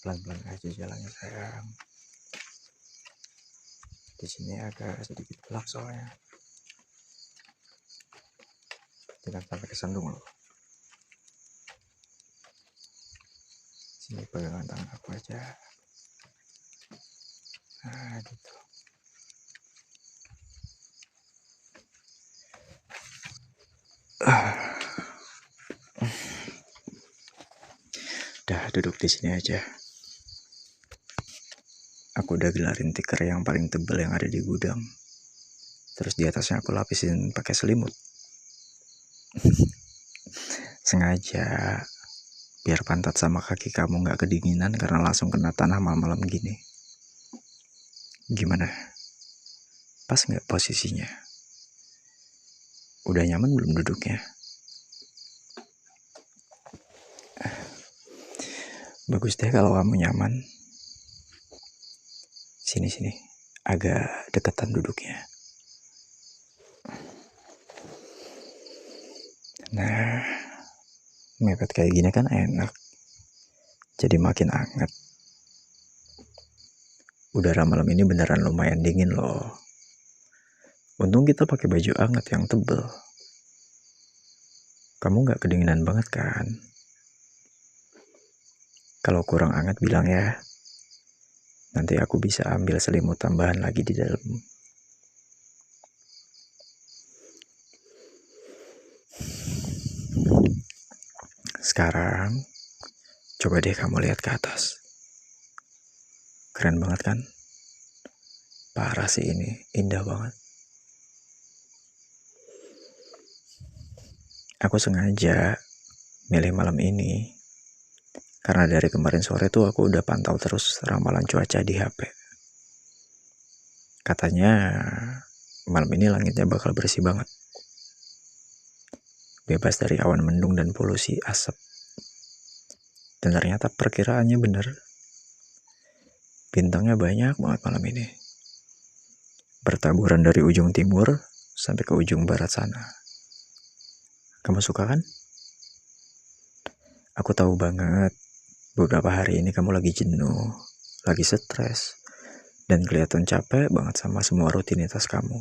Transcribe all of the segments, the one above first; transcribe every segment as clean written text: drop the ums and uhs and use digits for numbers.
Pelan-pelan aja jalannya sayang. Di sini agak sedikit gelap soalnya. Jangan sampai kesandung loh. Sini pegangan tangan aku aja. Nah gitu. Udah duduk di sini aja. Aku udah gelarin tikar yang paling tebal yang ada di gudang. Terus di atasnya aku lapisin pakai selimut. Sengaja biar pantat sama kaki kamu gak kedinginan karena langsung kena tanah malam-malam gini. Gimana? Pas gak posisinya? Udah nyaman belum duduknya? Bagus deh kalau kamu nyaman. Sini, agak deketan duduknya. Nah, mepet kayak gini kan enak. Jadi makin anget. Udara malam ini beneran lumayan dingin loh. Untung kita pakai baju anget yang tebel. Kamu gak kedinginan banget kan? Kalau kurang anget bilang ya. Nanti aku bisa ambil selimut tambahan lagi di dalam. Sekarang, coba deh kamu lihat ke atas. Keren banget kan? Parah sih ini, indah banget. Aku sengaja milih malam ini. Karena dari kemarin sore tuh aku udah pantau terus ramalan cuaca di HP. Katanya malam ini langitnya bakal bersih banget. Bebas dari awan mendung dan polusi asap. Dan ternyata perkiraannya bener. Bintangnya banyak banget malam ini. Bertaburan dari ujung timur sampai ke ujung barat sana. Kamu suka kan? Aku tahu banget beberapa hari ini kamu lagi jenuh, lagi stres, dan kelihatan capek banget sama semua rutinitas kamu.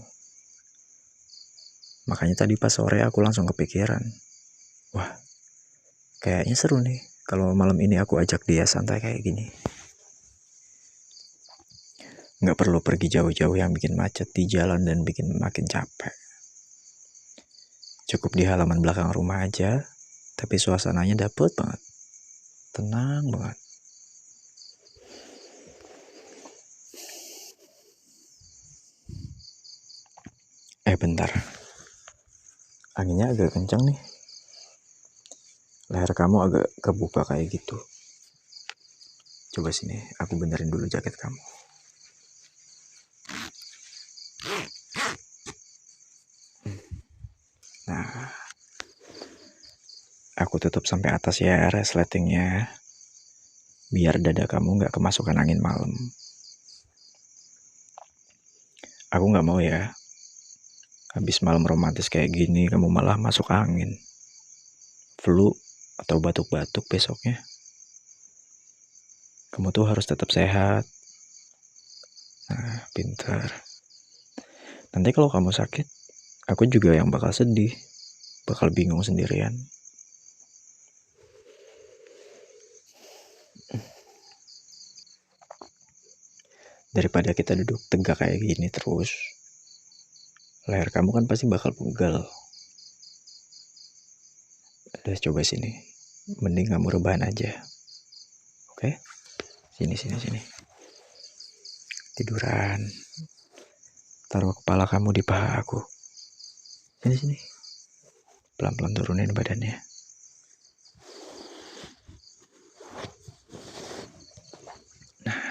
Makanya tadi pas sore aku langsung kepikiran, wah, kayaknya seru nih kalau malam ini aku ajak dia santai kayak gini. Nggak perlu pergi jauh-jauh yang bikin macet di jalan dan bikin makin capek. Cukup di halaman belakang rumah aja, tapi suasananya dapet banget. Tenang banget. Bentar. Anginnya agak kencang nih. Leher kamu agak kebuka kayak gitu. Coba sini, aku benerin dulu jaket kamu. Nah, aku tutup sampai atas ya resletingnya. Biar dada kamu gak kemasukan angin malam. Aku gak mau ya, habis malam romantis kayak gini kamu malah masuk angin. Flu atau batuk-batuk besoknya. Kamu tuh harus tetap sehat. Nah, pintar. Nanti kalau kamu sakit, aku juga yang bakal sedih. Bakal bingung sendirian. Daripada kita duduk tegak kayak gini terus, leher kamu kan pasti bakal pegal. Udah coba sini, mending kamu rebahan aja. Oke? Sini. Tiduran. Taruh kepala kamu di paha aku. Sini. Pelan-pelan turunin badannya. Nah,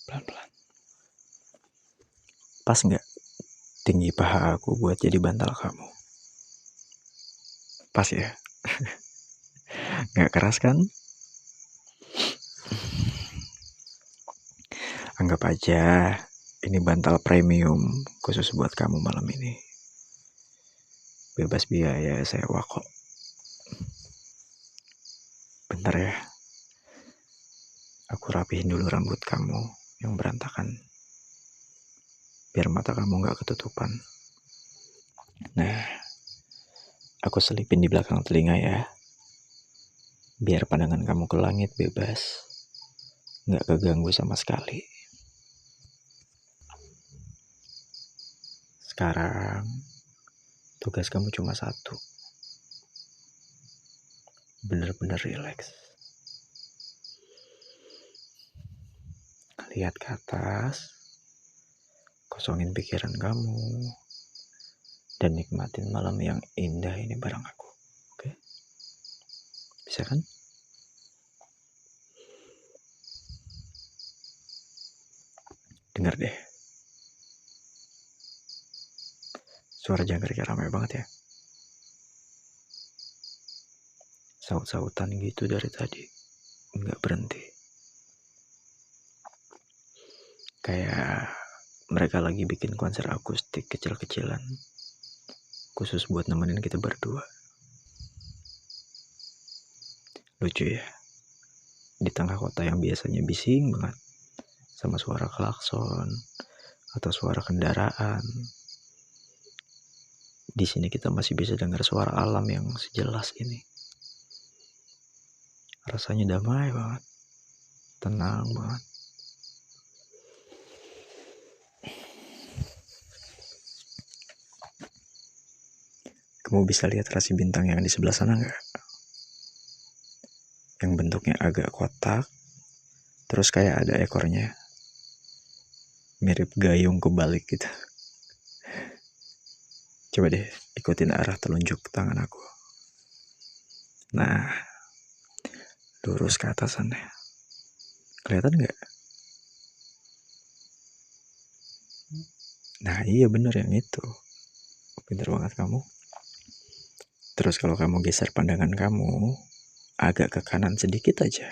pelan-pelan. Pas nggak tinggi paha aku buat jadi bantal kamu? Pas ya? Nggak keras kan? Anggap aja ini bantal premium khusus buat kamu malam ini. Bebas biaya sewa kok. Bentar ya. Aku rapihin dulu rambut kamu yang berantakan, biar mata kamu gak ketutupan. Nah, aku selipin di belakang telinga ya, biar pandangan kamu ke langit bebas, gak keganggu sama sekali. Sekarang, tugas kamu cuma satu. Bener-bener rileks. Lihat ke atas, kosongin pikiran kamu, dan nikmatin malam yang indah ini bareng aku. Oke? Bisa kan? Dengar deh. Suara jangkrik ramai banget ya. Saut-sautan gitu dari tadi. Nggak berhenti. Kayak mereka lagi bikin konser akustik kecil-kecilan. Khusus buat nemenin kita berdua. Lucu ya. Di tengah kota yang biasanya bising banget. Sama suara klakson. Atau suara kendaraan. Di sini kita masih bisa dengar suara alam yang sejelas ini. Rasanya damai banget. Tenang banget. Kamu bisa lihat rasi bintang yang di sebelah sana nggak? Yang bentuknya agak kotak, terus kayak ada ekornya. Mirip gayung kebalik gitu. Coba deh ikutin arah telunjuk tangan aku. Nah, lurus ke atas sana. Kelihatan nggak? Nah iya bener yang itu. Pinter banget kamu. Terus kalau kamu geser pandangan kamu agak ke kanan sedikit aja,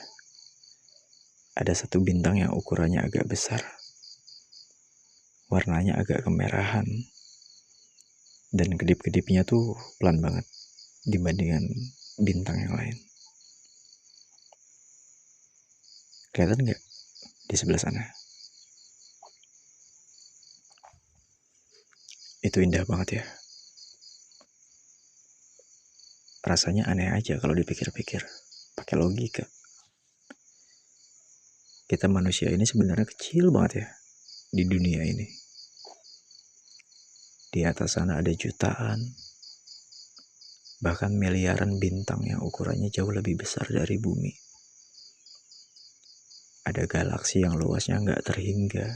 ada satu bintang yang ukurannya agak besar. Warnanya agak kemerahan. Dan kedip-kedipnya tuh pelan banget dibandingkan bintang yang lain. Kelihatan nggak di sebelah sana? Itu indah banget ya. Rasanya aneh aja kalau dipikir-pikir. Pakai logika. Kita manusia ini sebenarnya kecil banget ya di dunia ini. Di atas sana ada jutaan, bahkan miliaran bintang yang ukurannya jauh lebih besar dari bumi. Ada galaksi yang luasnya nggak terhingga.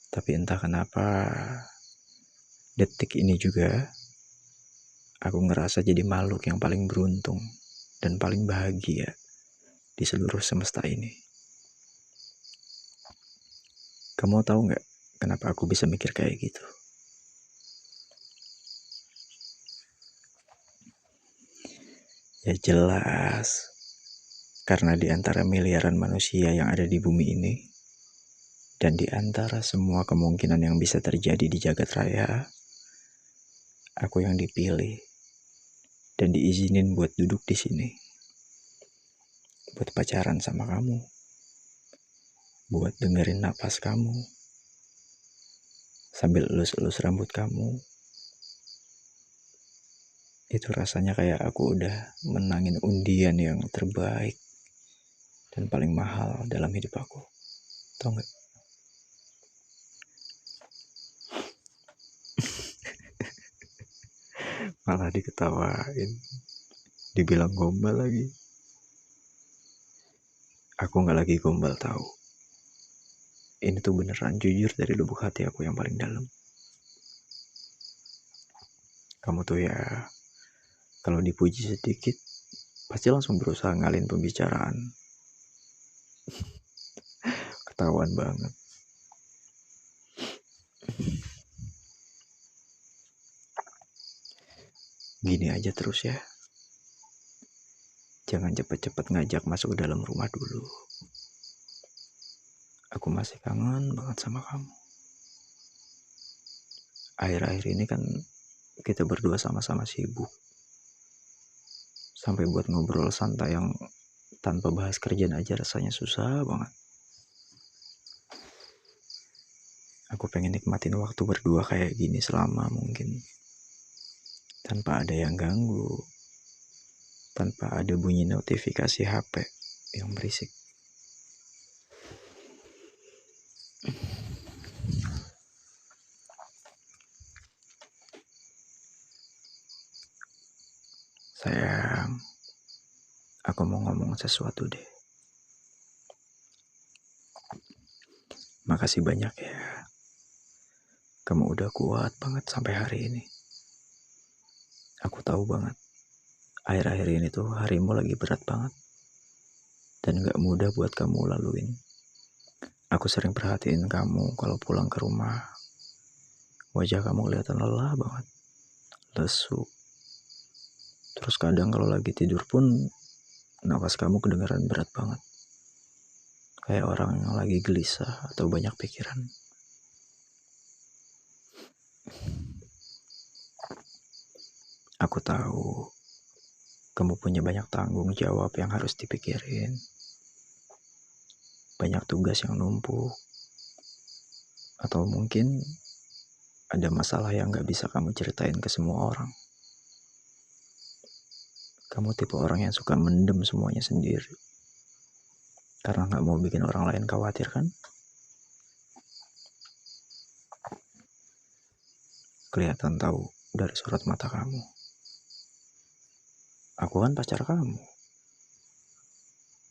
Tapi entah kenapa, detik ini juga, aku ngerasa jadi makhluk yang paling beruntung dan paling bahagia di seluruh semesta ini. Kamu tahu nggak kenapa aku bisa mikir kayak gitu? Ya jelas, karena di antara miliaran manusia yang ada di bumi ini, dan di antara semua kemungkinan yang bisa terjadi di jagat raya, aku yang dipilih dan diizinin buat duduk di sini, buat pacaran sama kamu, buat dengerin napas kamu, sambil elus-elus rambut kamu. Itu rasanya kayak aku udah menangin undian yang terbaik dan paling mahal dalam hidup aku. Tau gak? Malah diketawain, dibilang gombal lagi. Aku gak lagi gombal tahu. Ini tuh beneran jujur dari lubuk hati aku yang paling dalam. Kamu tuh ya, kalau dipuji sedikit, pasti langsung berusaha ngalin pembicaraan. Ketahuan banget. Gini aja terus ya. Jangan cepet-cepet ngajak masuk dalam rumah dulu. Aku masih kangen banget sama kamu. Akhir-akhir ini kan kita berdua sama-sama sibuk. Sampai buat ngobrol santai yang Tanpa bahas kerjaan aja rasanya susah banget. Aku pengen nikmatin waktu berdua kayak gini selama mungkin. Tanpa ada yang ganggu. Tanpa ada bunyi notifikasi HP yang berisik. Sayang, aku mau ngomong sesuatu deh. Makasih banyak ya. Kamu udah kuat banget sampai hari ini. Aku tahu banget, akhir-akhir ini tuh harimu lagi berat banget. Dan gak mudah buat kamu laluin. Aku sering perhatiin kamu kalau pulang ke rumah. Wajah kamu kelihatan lelah banget. Lesu. Terus kadang kalau lagi tidur pun, nafas kamu kedengaran berat banget. Kayak orang yang lagi gelisah atau banyak pikiran. Aku tahu kamu punya banyak tanggung jawab yang harus dipikirin. Banyak tugas yang numpuk. Atau mungkin ada masalah yang gak bisa kamu ceritain ke semua orang. Kamu tipe orang yang suka mendem semuanya sendiri. Karena gak mau bikin orang lain khawatir kan? Kelihatan tahu dari sorot mata kamu. Aku kan pacar kamu.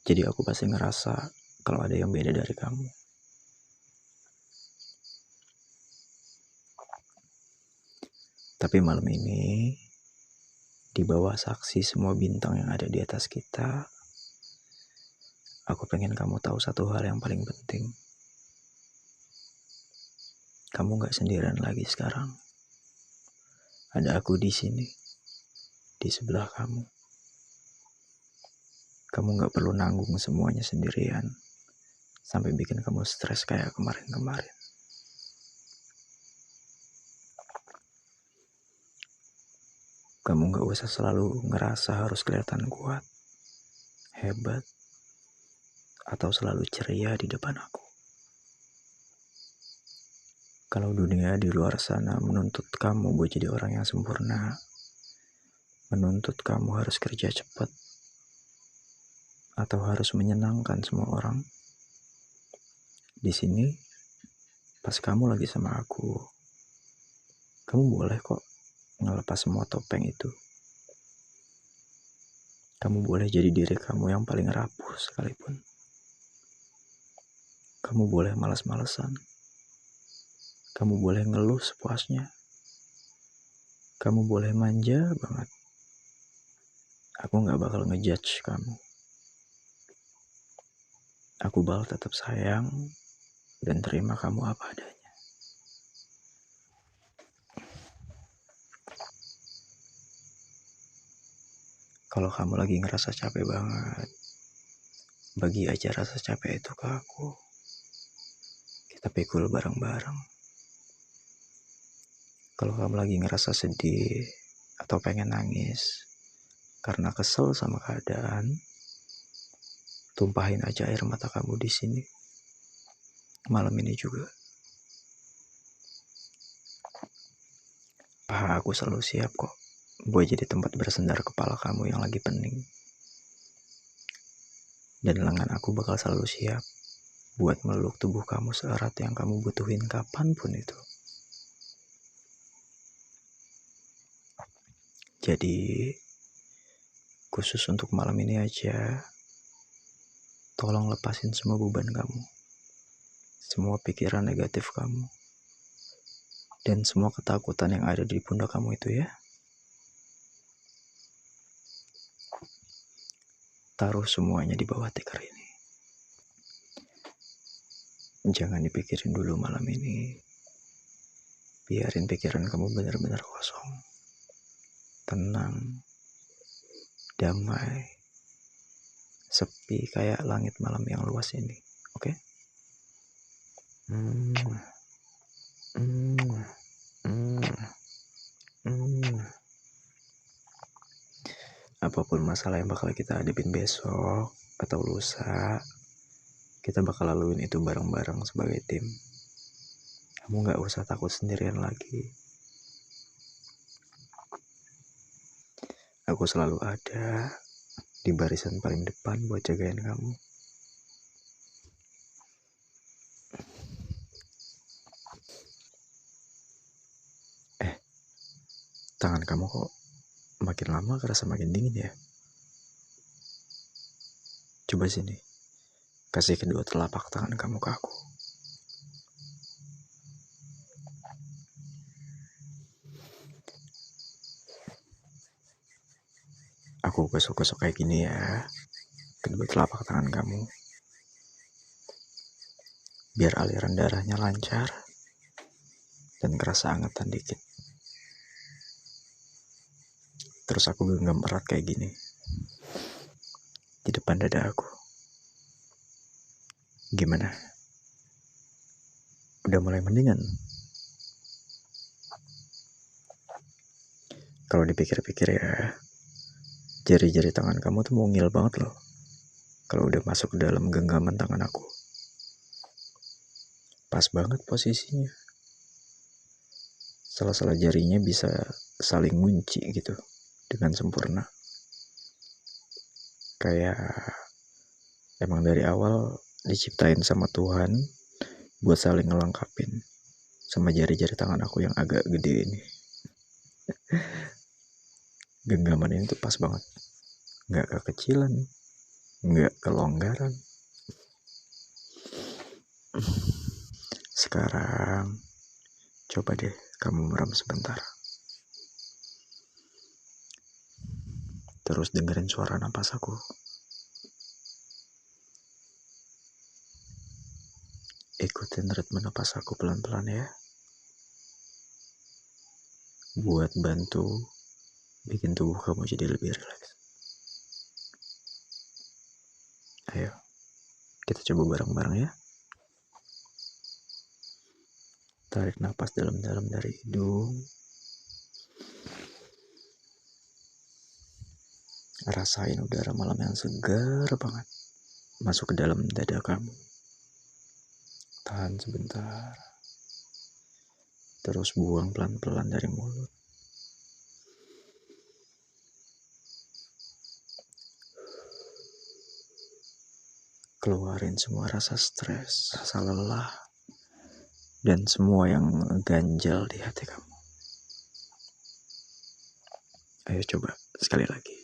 Jadi aku pasti ngerasa kalau ada yang beda dari kamu. Tapi malam ini, di bawah saksi semua bintang yang ada di atas kita, aku pengen kamu tahu satu hal yang paling penting. Kamu gak sendirian lagi sekarang. Ada aku di sini, di sebelah kamu. Kamu gak perlu nanggung semuanya sendirian, sampai bikin kamu stres kayak kemarin-kemarin. Kamu gak usah selalu ngerasa harus kelihatan kuat, hebat, atau selalu ceria di depan aku. Kalau dunia di luar sana menuntut kamu buat jadi orang yang sempurna, menuntut kamu harus kerja cepat, atau harus menyenangkan semua orang, di sini, pas kamu lagi sama aku, kamu boleh kok ngelepas semua topeng itu. Kamu boleh jadi diri kamu yang paling rapuh sekalipun. Kamu boleh malas-malesan. Kamu boleh ngeluh sepuasnya. Kamu boleh manja banget. Aku gak bakal ngejudge kamu. Aku bakal tetap sayang dan terima kamu apa adanya. Kalau kamu lagi ngerasa capek banget, bagi aja rasa capek itu ke aku. Kita pikul bareng-bareng. Kalau kamu lagi ngerasa sedih atau pengen nangis karena kesel sama keadaan, tumpahin aja air mata kamu di sini. Malam ini juga. Paha aku selalu siap kok buat jadi tempat bersandar kepala kamu yang lagi pening. Dan lengan aku bakal selalu siap buat meluk tubuh kamu seerat yang kamu butuhin kapanpun itu. Jadi, khusus untuk malam ini aja, tolong lepasin semua beban kamu. Semua pikiran negatif kamu. Dan semua ketakutan yang ada di pundak kamu itu ya. Taruh semuanya di bawah tikar ini. Jangan dipikirin dulu malam ini. Biarin pikiran kamu benar-benar kosong. Tenang. Damai. Sepi kayak langit malam yang luas ini. Oke? Apapun masalah yang bakal kita hadapin besok, atau lusa, kita bakal laluin itu bareng-bareng sebagai tim. Kamu gak usah takut sendirian lagi. Aku selalu ada di barisan paling depan buat jagain kamu. Tangan kamu kok makin lama kerasa makin dingin ya? Coba sini, kasih kedua telapak tangan kamu ke aku. Aku gosok-gosok kayak gini ya, kedua telapak tangan kamu. Biar aliran darahnya lancar dan kerasa angetan dikit. Terus aku genggam erat kayak gini di depan dada aku. Gimana? Udah mulai mendingan? Kalau dipikir-pikir ya, jari-jari tangan kamu tuh mungil banget loh kalau udah masuk ke dalam genggaman tangan aku. Pas banget posisinya. Sela-sela jarinya bisa saling ngunci gitu dengan sempurna. Kayak emang dari awal diciptain sama Tuhan buat saling ngelengkapin sama jari-jari tangan aku yang agak gede ini. Genggaman ini tuh pas banget. Gak kekecilan, gak kelonggaran. Sekarang coba deh kamu merem sebentar. Terus dengerin suara napas aku. Ikutin ritme napas aku pelan-pelan ya. Buat bantu bikin tubuh kamu jadi lebih rileks. Ayo, kita coba bareng-bareng ya. Tarik napas dalam-dalam dari hidung. Rasain udara malam yang segar banget masuk ke dalam dada kamu. Tahan sebentar. Terus buang pelan-pelan dari mulut. Keluarin semua rasa stres, rasa lelah, dan semua yang ganjal di hati kamu. Ayo coba sekali lagi.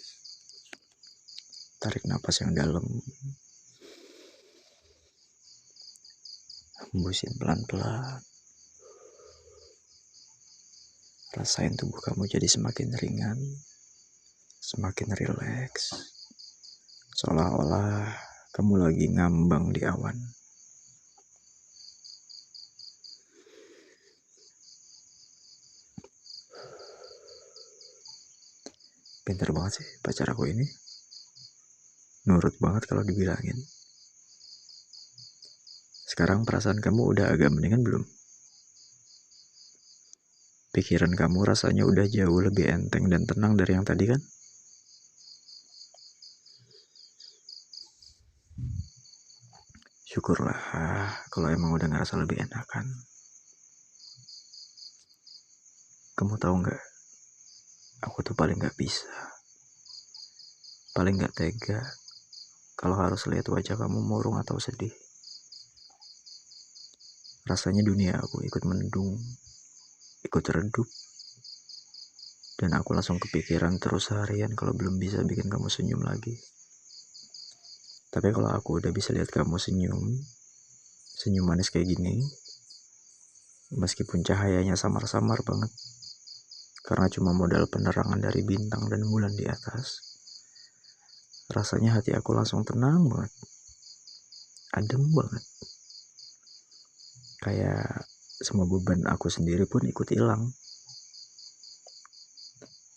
Tarik napas yang dalam. Hembusin pelan-pelan. Rasain tubuh kamu jadi semakin ringan, semakin rileks. Seolah-olah kamu lagi ngambang di awan. Pintar banget sih pacar aku ini. Nurut banget kalau dibilangin. Sekarang perasaan kamu udah agak mendingan belum? Pikiran kamu rasanya udah jauh lebih enteng dan tenang dari yang tadi kan? Syukurlah kalau emang udah ngerasa lebih enakan. Kamu tahu nggak? Aku tuh paling nggak bisa, paling nggak tega kalau harus lihat wajah kamu murung atau sedih. Rasanya dunia aku ikut mendung, ikut redup, dan aku langsung kepikiran terus seharian kalau belum bisa bikin kamu senyum lagi. Tapi kalau aku udah bisa lihat kamu senyum, senyum manis kayak gini, meskipun cahayanya samar-samar banget, karena cuma modal penerangan dari bintang dan bulan di atas, rasanya hati aku langsung tenang banget, adem banget. Kayak semua beban aku sendiri pun ikut hilang.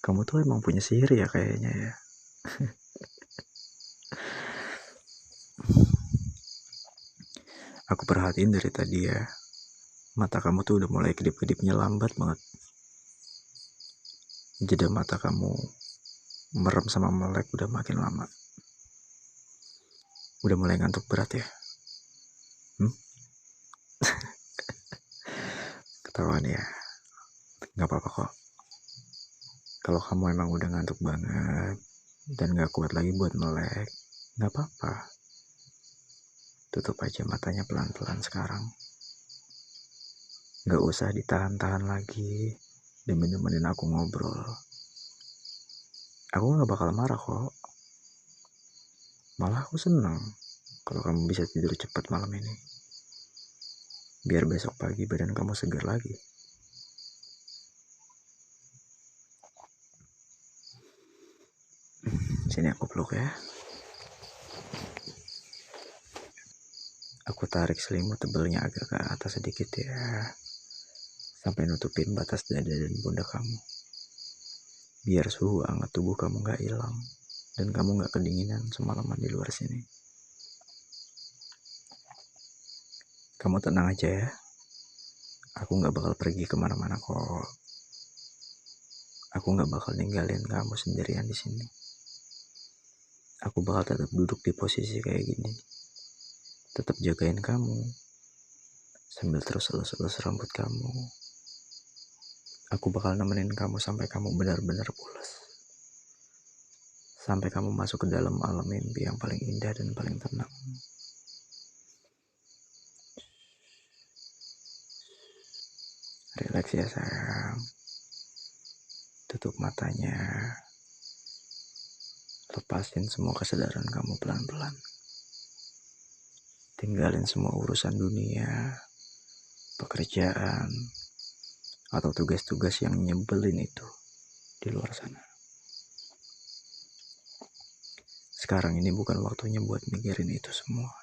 Kamu tuh emang punya sihir ya kayaknya ya. Aku perhatiin dari tadi ya, mata kamu tuh udah mulai kedip-kedipnya lambat banget. Jeda mata kamu merem sama melek udah makin lama. Udah mulai ngantuk berat ya? Ketahuan ya? Gak apa-apa kok. Kalau kamu emang udah ngantuk banget dan gak kuat lagi buat melek, gak apa-apa. Tutup aja matanya pelan-pelan sekarang. Gak usah ditahan-tahan lagi demi nemenin aku ngobrol. Aku gak bakal marah kok. Malah aku senang kalau kamu bisa tidur cepat malam ini. Biar besok pagi badan kamu segar lagi. Sini aku peluk ya. Aku tarik selimut tebalnya agak ke atas sedikit ya. Sampai nutupin batas dada dan pundak kamu. Biar suhu hangat tubuh kamu gak hilang. Dan kamu gak kedinginan semalaman di luar sini. Kamu tenang aja ya. Aku gak bakal pergi kemana-mana kok. Aku gak bakal ninggalin kamu sendirian di sini. Aku bakal tetap duduk di posisi kayak gini. Tetap jagain kamu. Sambil terus elus-elus rambut kamu. Aku bakal nemenin kamu sampai kamu benar-benar pulas. Sampai kamu masuk ke dalam alam mimpi yang paling indah dan paling tenang. Relax ya sayang. Tutup matanya. Lepasin semua kesadaran kamu pelan-pelan. Tinggalin semua urusan dunia, pekerjaan, atau tugas-tugas yang nyebelin itu di luar sana. Sekarang ini bukan waktunya buat mikirin itu semua.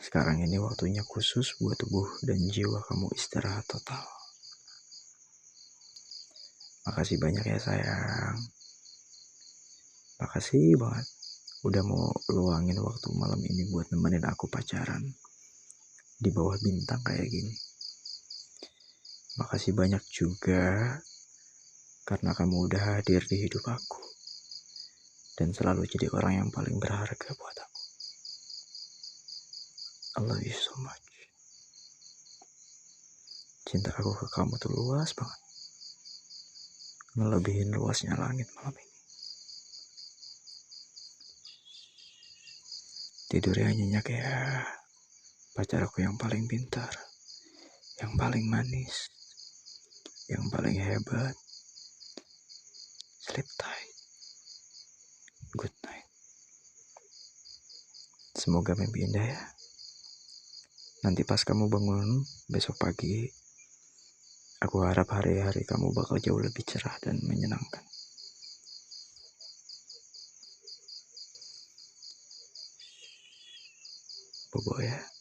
Sekarang ini waktunya khusus buat tubuh dan jiwa kamu istirahat total. Makasih banyak ya sayang. Makasih banget udah mau luangin waktu malam ini buat nemenin aku pacaran di bawah bintang kayak gini. Makasih banyak juga karena kamu udah hadir di hidup aku dan selalu jadi orang yang paling berharga buat aku. I love you so much. Cinta aku ke kamu tuh luas banget. Ngelebihin luasnya langit malam ini. Tidur yang nyenyak ya. Pacar aku yang paling pintar, yang paling manis, yang paling hebat. Sleep tight. Good night. Semoga mimpi indah ya. Nanti pas kamu bangun besok pagi, aku harap hari-hari kamu bakal jauh lebih cerah dan menyenangkan. Bobo ya.